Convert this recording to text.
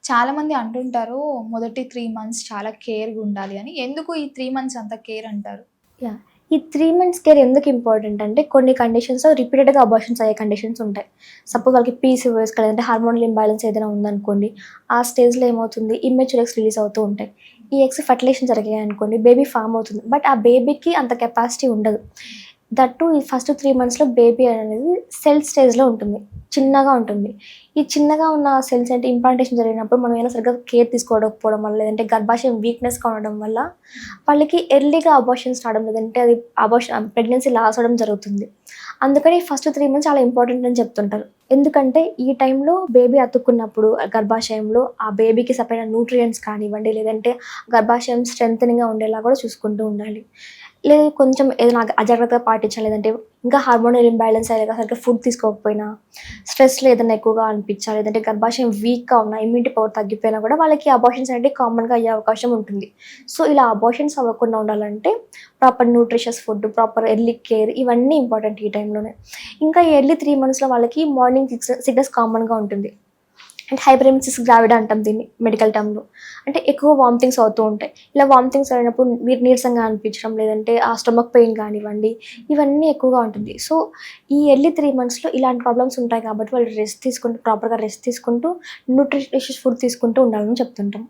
చాలామంది అంటుంటారు మొదటి 3 మంత్స్ చాలా కేర్‌గా ఉండాలి అని. ఎందుకు ఈ 3 మంత్స్ అంత కేర్ అంటారు? యాహ్! ఈ 3 మంత్స్ కేర్ ఎందుకు ఇంపార్టెంట్ అంటే కొన్ని కండిషన్స్‌లో రిపీటెడ్‌గా అబార్షన్స్ అయ్యే కండిషన్స్ ఉంటాయి. సపోజ్ వాళ్ళకి పీసీఓఎస్ లేదంటే హార్మోనల్ ఇంబాలెన్స్ ఏదైనా ఉందనుకోండి. ఆ స్టేజ్‌లో ఏమవుతుంది ఇమ్మెచ్యూర్ ఎగ్స్ రిలీజ్ అవుతూ ఉంటాయి. ఈ ఎగ్స్ ఫర్టిలైజేషన్ జరిగాయనుకోండి బేబీ ఫార్మ్ అవుతుంది. బట్ ఆ బేబీకి అంత కెపాసిటీ ఉండదు. దట్ టూ ఈ ఫస్ట్ 3 మంత్స్‌లో బేబీ అనేది సెల్ స్టేజ్‌లో ఉంటుంది. చిన్నగా ఉంటుంది. ఈ చిన్నగా ఉన్న సెల్స్ అంటే ఇంప్లాంటేషన్ జరిగినప్పుడు మనం ఏమైనా సరిగ్గా కేర్ తీసుకోకపోవడం వల్ల, లేదంటే గర్భాశయం వీక్‌నెస్‌గా ఉండడం వల్ల వాళ్ళకి ఎర్లీగా అబార్షన్స్ రావడం, లేదంటే అది ప్రెగ్నెన్సీ లాస్ అవ్వడం జరుగుతుంది. అందుకని ఫస్ట్ 3 మంత్స్ చాలా ఇంపార్టెంట్ అని చెప్తుంటారు. ఎందుకంటే ఈ టైంలో బేబీ అతుక్కున్నప్పుడు గర్భాశయంలో ఆ బేబీకి సరైన న్యూట్రియంట్స్ కానివ్వండి, లేదంటే గర్భాశయం స్ట్రెంథెనింగ్‌గా ఉండేలా కూడా చూసుకుంటూ ఉండాలి. లేదు కొంచెం ఏదైనా అజాగ్రత్తగా పాటించాలి, లేదంటే ఇంకా హార్మోనల్ ఇంబాలెన్స్ అయ్యేలాగా సరిగ్గా ఫుడ్ తీసుకోకపోయినా, స్ట్రెస్‌లో ఏదైనా ఎక్కువగా అనిపించాలి, లేదంటే గర్భాశయం వీక్‌గా ఉన్నా, ఇమ్యూనిటీ పవర్ తగ్గిపోయినా కూడా వాళ్ళకి అబార్షన్స్ అనేవి కామన్‌గా అయ్యే అవకాశం ఉంటుంది. సో, ఇలా అబార్షన్స్ అవ్వకుండా ఉండాలంటే proper nutritious food, proper early care ఇవన్నీ ఇంపార్టెంట్ ఈ టైంలోనే. ఇంకా ఈ ఎర్లీ 3 మంత్స్‌లో వాళ్ళకి మార్నింగ్ సిక్‌నెస్ కామన్‌గా ఉంటుంది. అంటే హైపరెమెసిస్ గ్రావిడా అంటాం దీన్ని మెడికల్ టర్మ్‌లో. అంటే ఎక్కువ వామిటింగ్స్ అవుతూ ఉంటాయి. ఇలా వామిటింగ్స్ అయినప్పుడు నీరసంగా అనిపించడం, లేదంటే ఆ స్టమక్ పెయిన్ కానివ్వండి, ఇవన్నీ ఎక్కువగా ఉంటుంది. సో, ఈ ఎర్లీ 3 మంత్స్‌లో ఇలాంటి ప్రాబ్లమ్స్ ఉంటాయి కాబట్టి వాళ్ళు రెస్ట్ తీసుకుంటూ ప్రాపర్‌గా రెస్ట్ తీసుకుంటూ న్యూట్రిషియస్ ఫుడ్ తీసుకుంటూ ఉండాలని చెప్తుంటాం.